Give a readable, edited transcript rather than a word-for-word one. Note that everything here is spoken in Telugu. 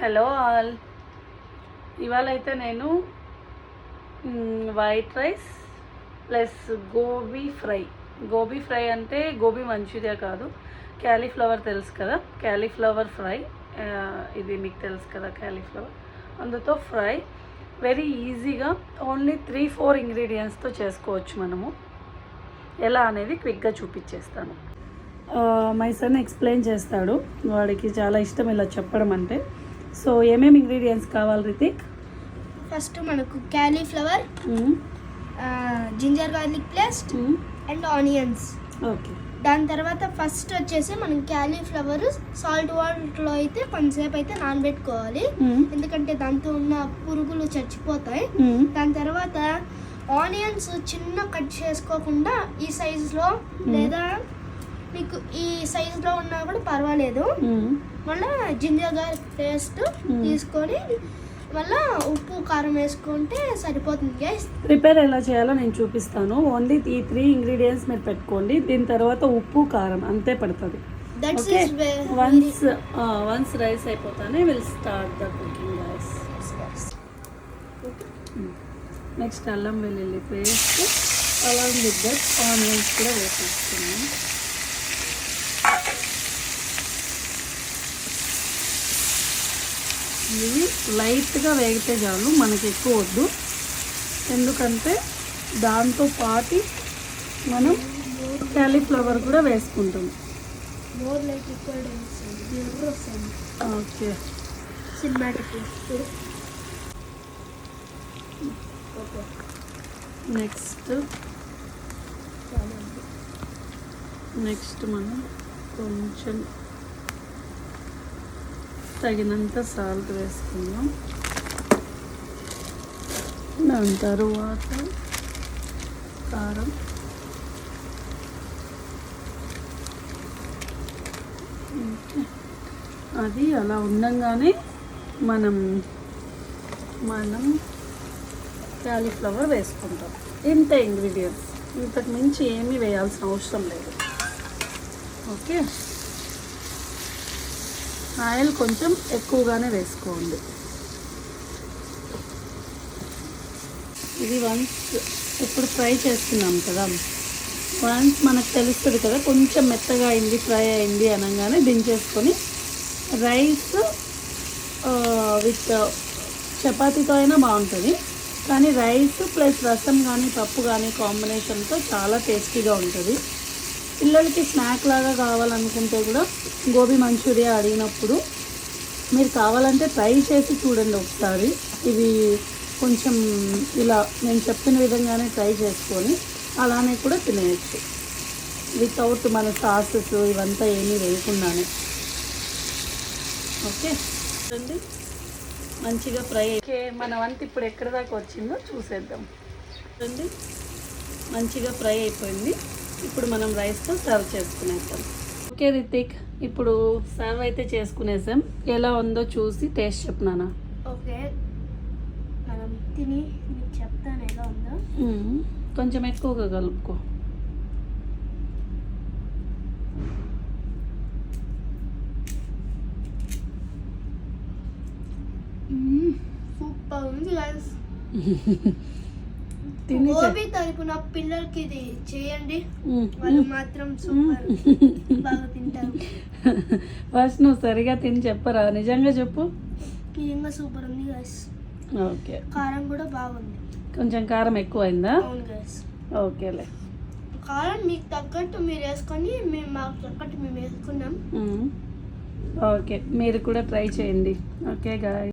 హలో ఆల్, ఇవాళ అయితే నేను white rice plus gobi fry అంటే గోబీ మంచూరియా కాదు, క్యాలీఫ్లవర్ తెలుసు కదా, క్యాలీఫ్లవర్ ఫ్రై. ఇది మీకు తెలుసు కదా క్యాలీఫ్లవర్, అందుతో ఫ్రై వెరీ ఈజీగా ఓన్లీ 3-4 ఇంగ్రీడియంట్స్తో చేసుకోవచ్చు. మనము ఎలా అనేది క్విక్గా చూపించేస్తాను. మై సన్ ఎక్స్ప్లెయిన్ చేస్తాడు, వాడికి చాలా ఇష్టం ఇలా చెప్పడం అంటే. సో ఏమేమి ఇంగ్రీడియంట్స్ కావాలి రితిక్? ఫస్ట్ మనకు cauliflower, ginger garlic paste and onions. Okay. దాని తర్వాత ఫస్ట్ వచ్చేసి మనం క్యాలీఫ్లవర్ సాల్ట్ వాటర్లో అయితే కొంతసేపు అయితే నానబెట్టుకోవాలి, ఎందుకంటే దాంతో ఉన్న పురుగులు చచ్చిపోతాయి. దాని తర్వాత ఆనియన్స్ చిన్న కట్ చేసుకోకుండా ఈ సైజులో లేదా మీకు ఈ సైజులో ఉన్నా కూడా పర్వాలేదు. మళ్ళీ జింజర్ గార్లిక్ పేస్ట్ తీసుకొని మళ్ళీ ఉప్పు కారం వేసుకుంటే సరిపోతుంది గైస్. ప్రిపేర్ ఎలా చేయాలో నేను చూపిస్తాను. ఓన్లీ ఈ 3 ఇంగ్రీడియంట్స్ మీరు పెట్టుకోండి, దీని తర్వాత ఉప్పు కారం అంతే పడుతుంది. వన్స్ రైస్ అయిపోతానే will start the cooking guys. Next అల్లం వెల్లుల్లి paste, along with that onions కూడా వేసేస్తున్నాం. ఇవి లైట్గా వేగితే చాలు, మనకి ఎక్కువ వద్దు, ఎందుకంటే దాంతో పాటు మనం క్యాలీఫ్లవర్ కూడా వేసుకుంటాం. ఓకే. నెక్స్ట్ మనం కొంచెం తగినంత సాల్ట్ వేసుకుందాం. దాని తరువాత కారం, అది అలా ఉండంగానే మనం క్యాలీఫ్లవర్ వేసుకుంటాం. ఇంత ఇంగ్రీడియంట్స్, ఇంతకు మించి ఏమీ వేయాల్సిన అవసరం లేదు. ఓకే. ఆయిల్ కొంచెం ఎక్కువగానే వేసుకోండి. ఇది వన్స్ ఇప్పుడు ఫ్రై చేస్తున్నాం కదా, వన్స్ మనకు తెలుస్తుంది కదా కొంచెం మెత్తగా అయింది, ఫ్రై అయింది అనగానే దించేసుకొని రైస్ విత్ చపాతీతో అయినా బాగుంటుంది, కానీ రైస్ ప్లస్ రసం కానీ పప్పు కానీ కాంబినేషన్తో చాలా టేస్టీగా ఉంటుంది. పిల్లలకి స్నాక్ లాగా కావాలనుకుంటే కూడా గోబీ మంచూరియా అడిగినప్పుడు మీరు కావాలంటే ట్రై చేసి చూడండి ఒకసారి. ఇవి కొంచెం ఇలా నేను చెప్పిన విధంగానే ట్రై చేసుకొని అలానే కూడా తినేయచ్చు, వితౌట్ మన సాసెస్ ఇవంతా ఏమీ వేయకుండానే. ఓకే చూడండి, మంచిగా ఫ్రై. ఓకే, మన వంట ఇప్పుడు ఎక్కడి దాకా వచ్చిందో చూసేద్దాం. చూడండి, మంచిగా ఫ్రై అయిపోయింది. ఇప్పుడు మనం రైస్తో సర్వ్ చేసుకునేద్దాం. ఓకే రితిక్, ఇప్పుడు సర్వ్ అయితే చేసుకునేసాం. ఎలా ఉందో చూసి టేస్ట్ చెప్పినానా? ఓకే, మనం తిని మీకు చెప్తాను ఎలా ఉందో. కొంచెం ఎక్కువగా కలుపుకో. సూపర్ ఉంది గైస్. గోబీ తరపున పిల్లలకి ఇది చేయండి, వాళ్ళు మాత్రం సూపర్ బాగా తింటారు. ఫస్ట్ నువ్వు సరిగా తిని చెప్పరా, నిజంగా చెప్పు. నిజంగా సూపర్ ఉంది గైస్. ఓకే, కారం కూడా బాగుంది. కొంచెం కారం ఎక్కువ అయిందా? అవును గైస్. ఓకేలే, కారం మీకు తగ్గట్టు మీరు వేసుకొని మేము మాకు తగ్గట్టు మేము వేసుకున్నాం. ఓకే, మీరు కూడా ట్రై చేయండి. Okay guy.